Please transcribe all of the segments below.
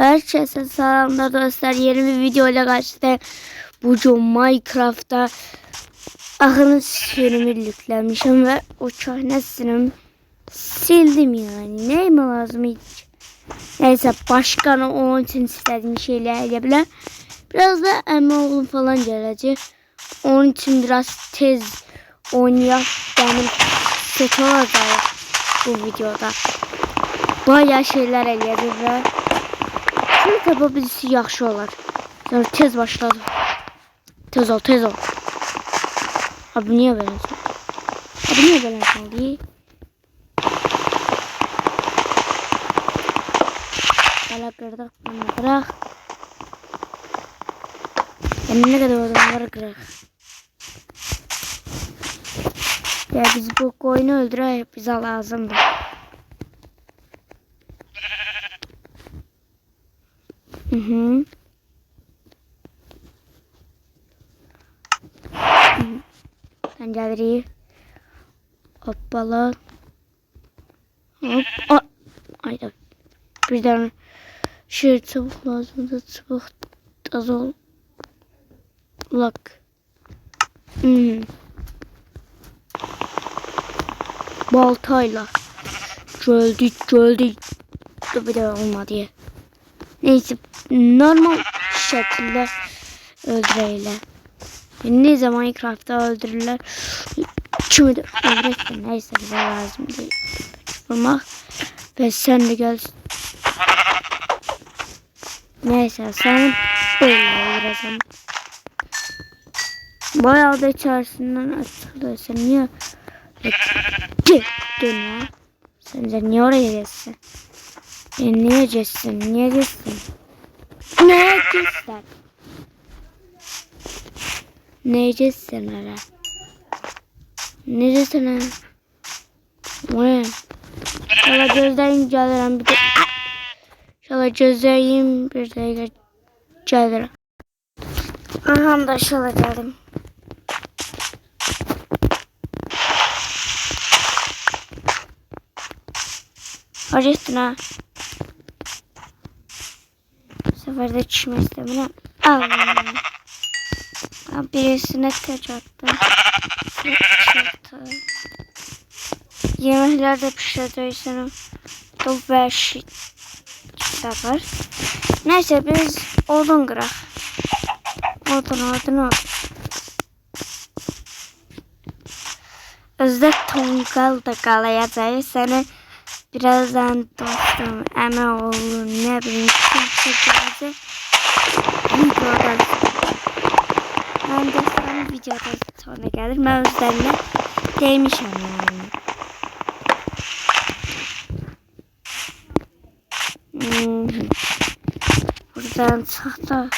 Herkese selamlar dostlar. Yeni bir video ile karşınızdayım. Bugün Minecraft'ta ahırın sürümü yüklemişim ve o çöhnesini sildim yani. Neyime lazım hiç? Neyse başkanı onun için istediğim şeyler yapabilir. Biraz da Emre oğlum falan gelecek. Onun için biraz tez oynayıp benim seti olacak bu videoda. Bayağı şeyler eləyəcək və şunu tapa bilisi yaxşı olar. Sonra tez başladı. Tez ol, tez ol. Abi niye böyle oldu? Abi niye böyle oldu? Bala kırdık, bunu kırık. Yani ne kadar odunları kırık. Ya biz bu koyunu öldürerek bize lazımdı. Pencereyi hoppala. Hop. Ayda. Bir tane şey çabuk lazım da çabuk az ol. Lak. Baltayla. Göldük. Bir de olmadı. Neyse normal şekilde öldüreyle. Ne zaman Minecraft'ta öldürürler. Kimi öldürürler. Neyse bize lazım değil. Vurmak. Ve sen de gel. Neyse sen böyle öldüreceğim. Bayağı da içerisinden açılıyor. Sen niye gittin ya? Sen de niye oraya geçsin? Niye geçsin? Niye geçsin? Ne geçsin? Ne geçsin hele? Ne geçsin hele? Ne? Şöyle gözlerimi gelirim bir de. Şöyle gözlerimi bir de gelirim. Aha da şöyle geldim. Acıktın ha. Bu sefer de çişme istemiyorum. Allah'ım. Birisine kaç attım. Yemekler de pişirdiysem çok vahşi var. Neyse biz odun kırak. Odun. Özde tongal da kalayacağız. Seni birazdan dostum Emre oğlum ne bileyim kim çekecek. Videodan. Ben de sana videodan sonra gelir. Ben üzerine değmişim yani. Buradan tahta.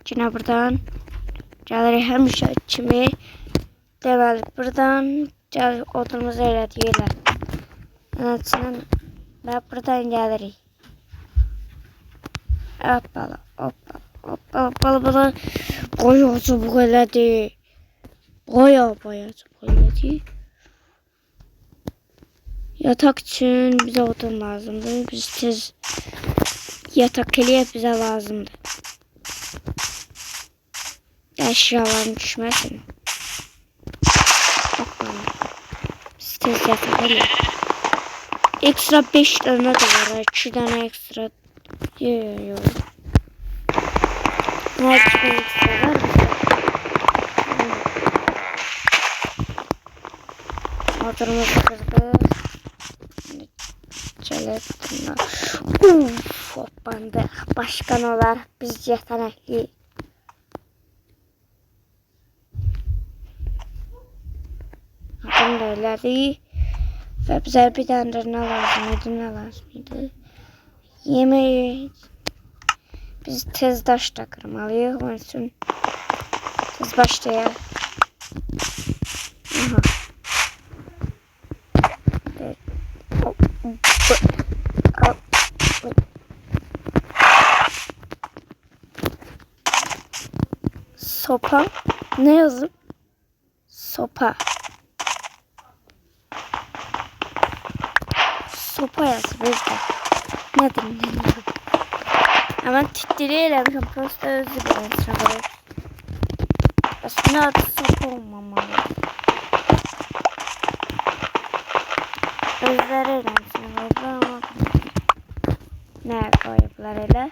Yine buradan gəlir həmişə kimi deməli buradan gəlir odumuzu elədiyirlər. Anasının və buradan gəlirik. Hoppala. Bayağı çabuk elədi. Bayağı çabuk elədi. Yatak için bize odun lazımdı. Biz tez yatak eləyib bize lazımdı. Eşyalarım düşmesin. Biz tez yatak eləyib. Ekstra 5 tane de var. 2 tane ekstra. Yok. Ne ekstra var mı? Motorumuzu kırdık. Hoppandı. Başkan olarak biz yetenekli. Bunu da elədik. Ve bize bir tane de ne lazımydı? Yemeği. Biz tez daş da kırmalıyız. Onun için tez başlayalım. Aha. Sopa. Ne yazıp? Sopa. sopa yazılır da. Ne diyeyim? Hemen titreyelemişim. Prosta özü bilen. Aslında adı sopa olmamalı. Özləri eləmişsin ama nə koyublar elə?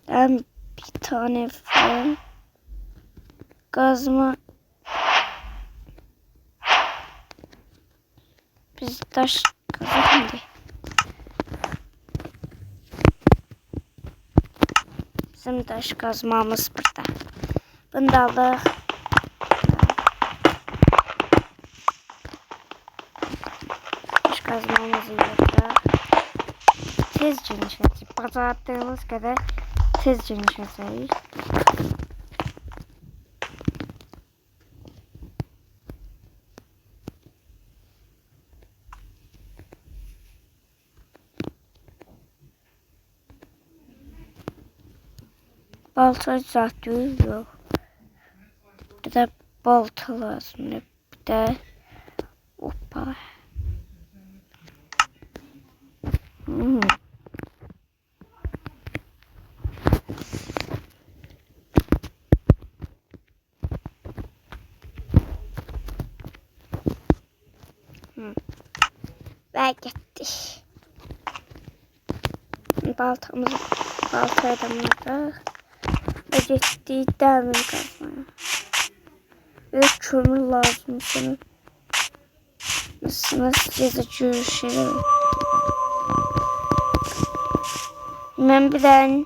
Ben bir tane falan kazma biz taş kazalım diye. Bizim taş kazmamız burada. Bunu da aldık. Taş kazmamızı yaptık. Tez genişlettik. Bacarttığımız kadar tez genişlettik. Balta zaten yok. Bir de balta lazım. Bir de hoppa. Ve gitti. Baltaya da vurduk. Ve gitti demir kazmaya. Ve kömür lazım sana. Nasıl gece görüşelim. Ben birden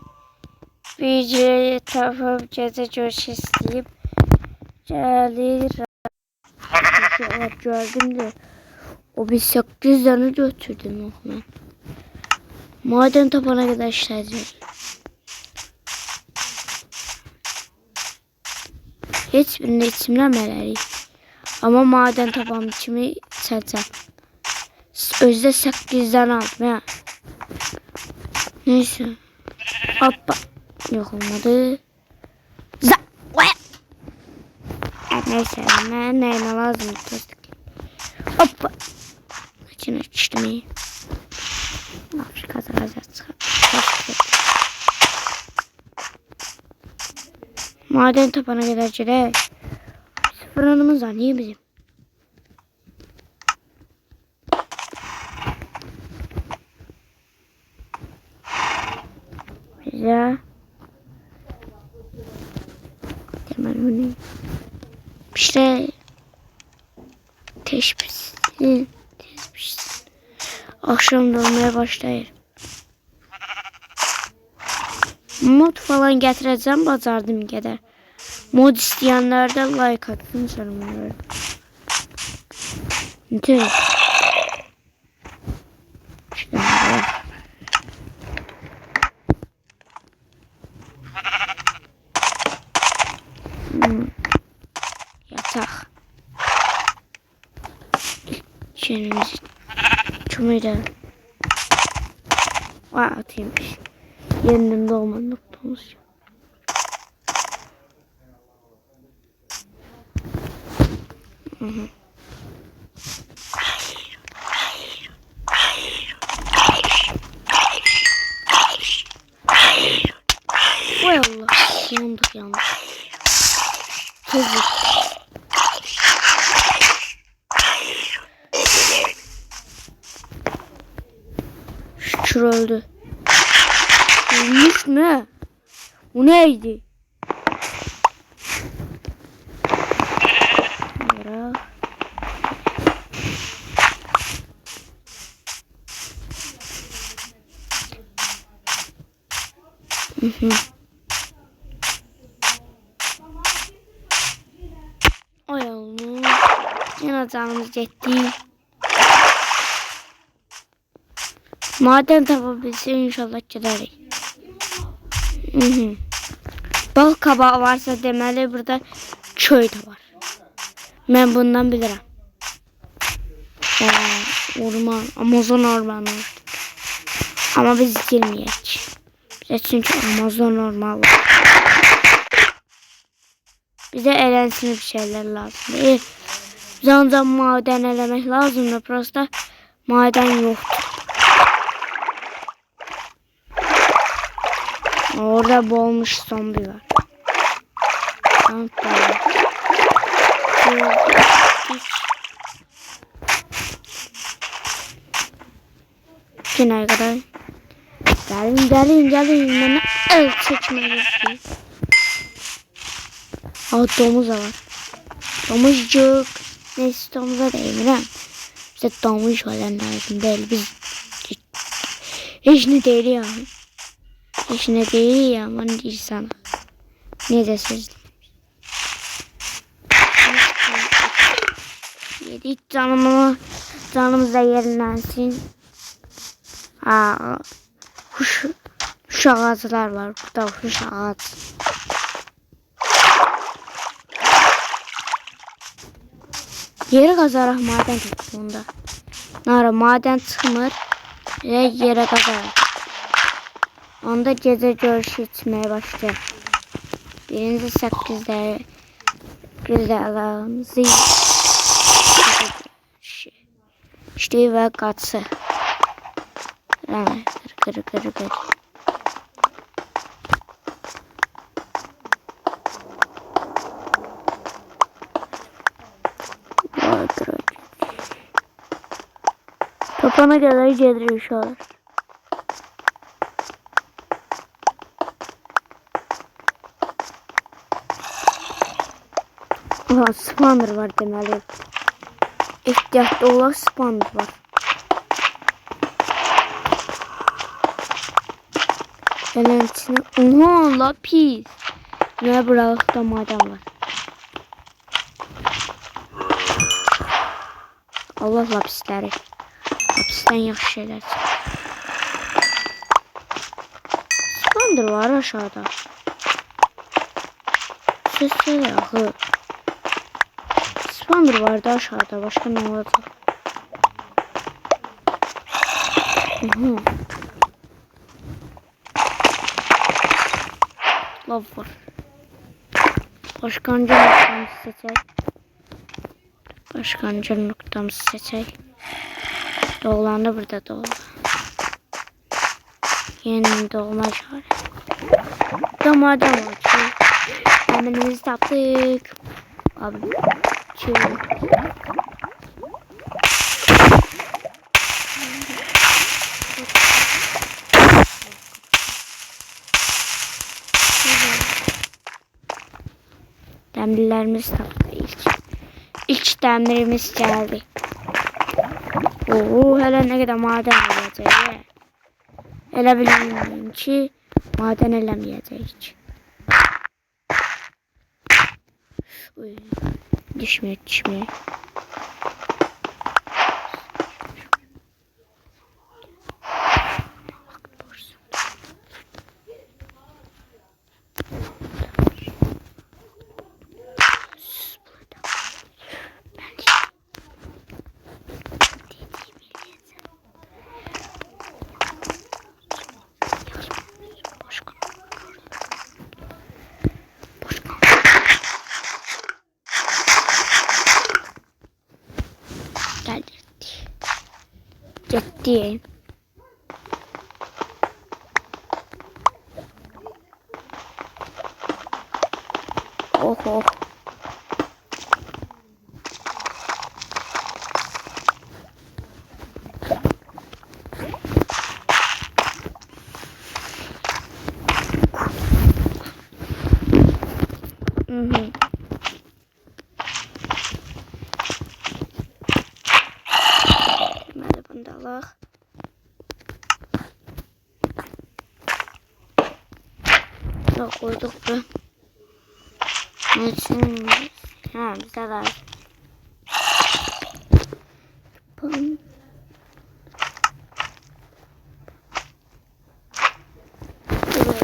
bir tapıp gece görüş isteyip gelir. Gördüm de o bir 8 tane götürdüm onu. Maden tapana kadar işleyeceğim. Hiçbirini içimləməliyik. Ama maden tapan içimi içəcəm. Özde 8'den aldım ya. Neyse. Hoppa. Yok olmadı. Neyse. Neyine lazım tuttuk. Hoppa. İçine düştüm iyi. Maden tapana kadar gerek. Fırınımız var. Niye bizim? Güzel. Hemen onu. İşte. Teşbihsin. Akşam da olmaya başlayır. Mod falan getireceğim bacardığım kadar. Mod isteyenler de like atsın sanırım. Nitelik. İşte yatak. Kendimizi çömeyle atayım. Yeniden doğma noktamız. Vay Allah. Yandık yandık. Tezlik. Şükür öldü. Ölmüş mü? O neydi? Bırak. Ay Allah. Yine canımız yetti. Maden tapabilse inşallah gideriz. Bal kabağı varsa deməli burada köy de var. Ben bundan bilirim. Orman, Amazon ormanı. Ama biz girmeyek. Bize çünkü Amazon ormanı var. Bize eğlenceli bir şeyler lazım değil. Bize ancak maden elemek lazım da prosta maden yoktur. Orada boğulmuş zombi var. Günay kadar. Gelin. Bana el çekmeli. Domuz da var. Domuzcuk. Neyse domuza değmirim. Bize domuz falan lazım değil. Biz hiç ne değil ya. Hiç ne değil ya. Bana değil sana. Ne de söz. Yedik canımız da yerinlensin. Kuş ağaçlar var. Burada kuş ağaç. Yere kazaraq maden tutduğunda. Nara maden çıxmır ve yere kazaraq. Onda gece görüş etmeye başlayır. Birinci 8'də güzəlimizi işte ve qaçı. Kır. Kapana kadar geliyor şu an. Aha, spawner var deməli. Ehtiyatlı olan spawner var. Gelen içine. Oha lapis. Ne buralıkta maden var. Allah lapisleri. Lapisten yaxşı şeyler çıkıyor. Spawner var aşağıda. Sesler ahı. Spawner vardı aşağıda. Başka ne olacak? Lav var. Başkanca noktamızı seçək. Doğulandı burada doğulu. Yeni doğma işareti. Burada maden var ki. Hemenimizi tapdık. Abi. Demirlerimiz tapdı ilk demirimiz geldi. Oo, hele ne kadar maden olacak. Elə bilmiyorum ki maden eləməyəcək. Düşmüyor. Gitti. Oh. Allah. Da koyduk bu. Ne için? Ha, bize lazım.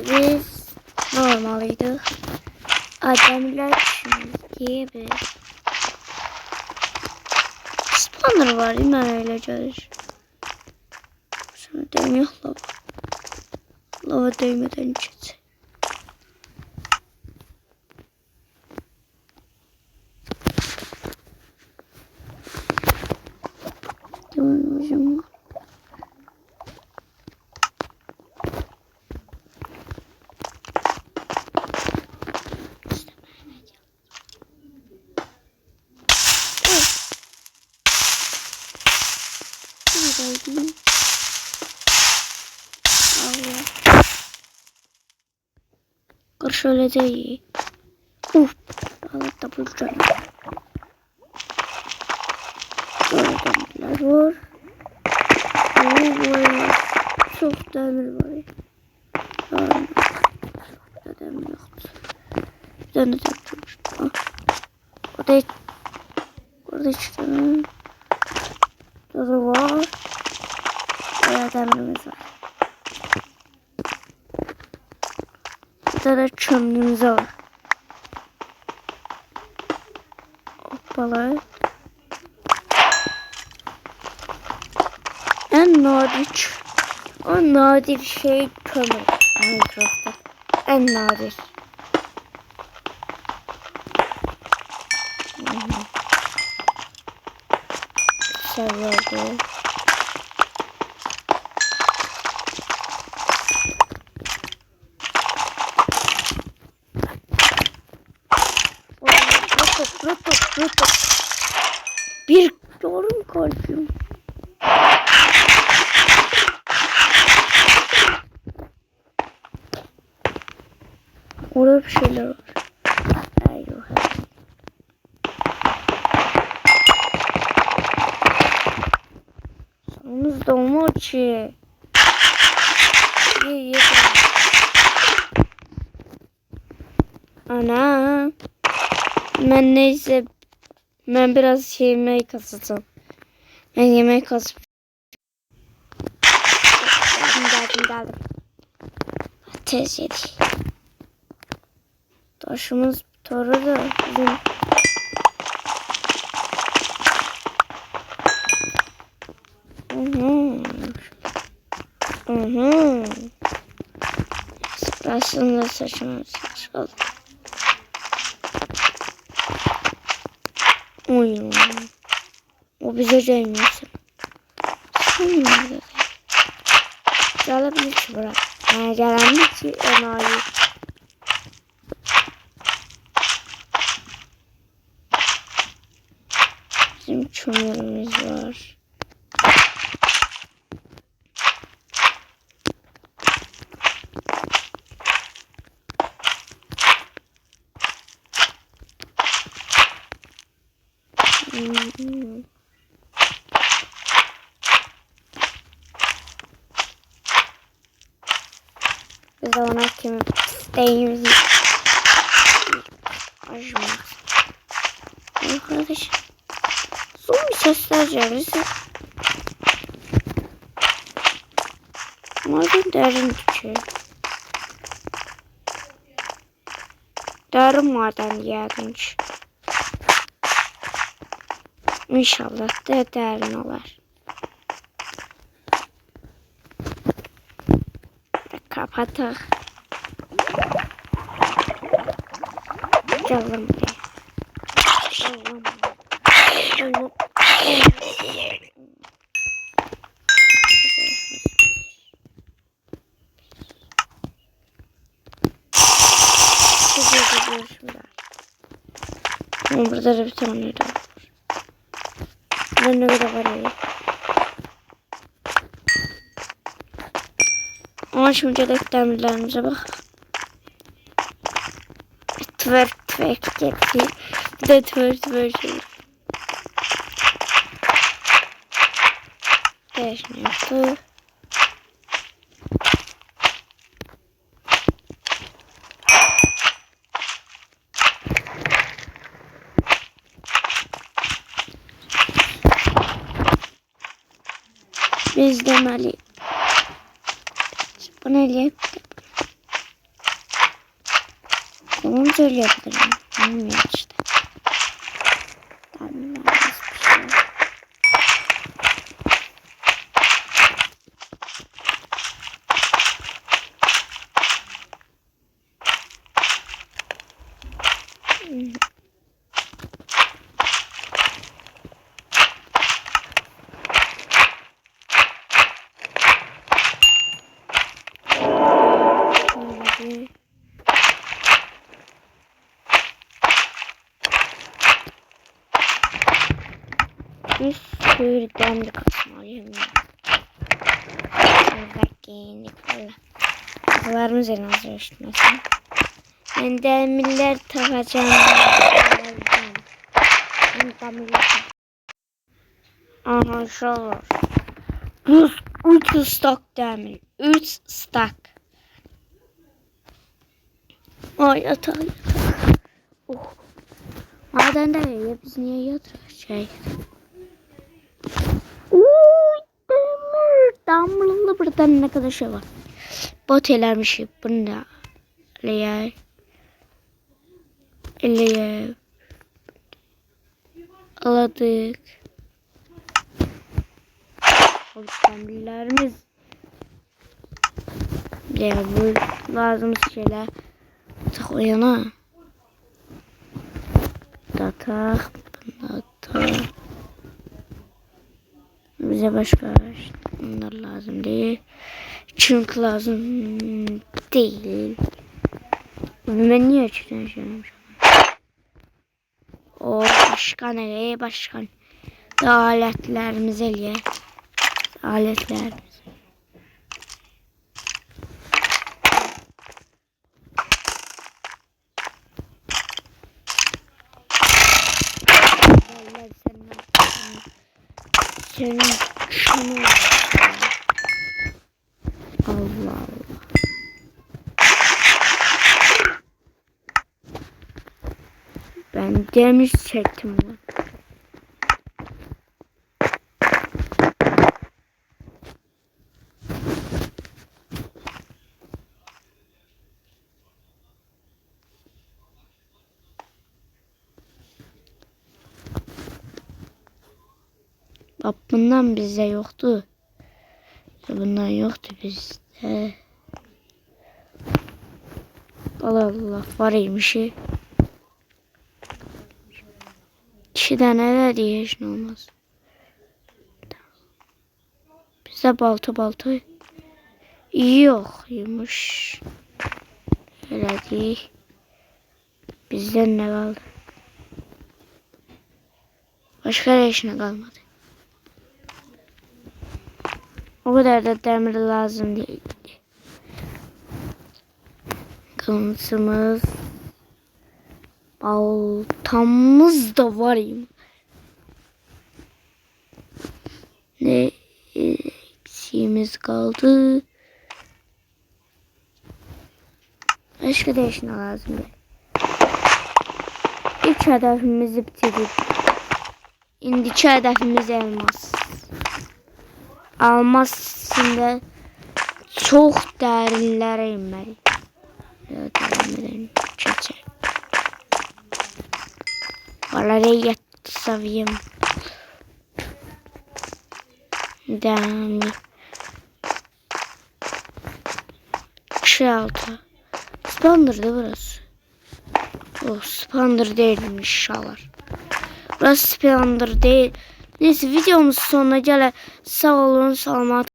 Biz normalıydı. Ademler şimdi bir Tanrı var, mən elə gəlir. Sana deyim, yox lava. Lava değmədən keçək. Görmüşüm. Şöyle değil. Allah da bulacağım. Böyle demirler var. Böyle çok demir var. Çok demir yoktu. Bir tane de tutmuştum. Orada işte. Burada var. Böyle demirimiz var. Burada da çömlüğümüz var. Hoppala. En nadir şey kömür Minecraft'ta. En nadir. Seviyorum. Rutuk. Bir yorum kalbim. Orada bir şeyler var. Eyvah. Sonumuzda olma ki. İyi. Ana. Ben neyse. Ben biraz yemek kasacağım. Ben yemek kasıp. Geldim. Tez yedik. Taşımız toru da bizim. Aslında saçımız çıkalım. Oyun. O bize gelmesin. Sen nerede? Gelebilir ki bırak. Yani gelebilir ki enayi. Bizim çömürümüz var. Biz de ona kimi isteğimizi acımaz. Arkadaş zombi sesler gelirse maden derin ki derin maden yəqin ki İnşallah da derin olar. Kapataq. Gəlin buraya. Burada da bir tane daha var. Ben ne kadar var ya. Ama şimdi de demirlerimize bak. Twerk getir. Bir de twerk şey. Değişmiyor. Biz demeli. Bunu eləyib. Onu söyleyebilirim. Bilmiyorum işte. Bir sürü demir kasmalıyım. Bakın. Kafalarımız en az ölçmesin. Ben demirler takacağım. Ben demirler. Aha şu olur. 3 stok demir. 3 stok. Ay yatak. Oh. Madende ya biz niye yatırıyoruz şey? Uy demir. Damlalı buradan ne kadar şey var. Botelermiş bunda. Leye. Leye. Aladık. O demirlerimiz. Ya bu lazım şeyler. Tak o yana. Tak. Bize başka bunlar lazım değil. Çünkü lazım değil. Ben niye açıktan şey yapmışım? O başkan nereye başkan? Aletlerimiz eliye. Aletlerimiz. Senin şunu Allah Allah. Ben demir çektim lan. Bak bundan bizde yoktu. Bundan yoktu bizde. Allah Allah varıymış. 2 tane de diye hiç olmaz. Bizde balta yokmuş. Öyle değil. Bizden ne kaldı? Başka işine kalmadı. O kadar da demir lazım değildi. Kılıncımız, baltamız da var ya. Ne eksiğimiz kaldı? Başka da işine lazım değil. 3 hedefimizi bitirdik. İndiki hedefimiz elmas. Almazsında çok derinlere inmeli. Derinlere çekecek. Vallahi savayım. Demir. Altı. Spawner'dı burası. Oh, spawner değilmiş inşallah. Burası spawner değil. Neyse videomuz sonuna gele. Sağ olun, selamat.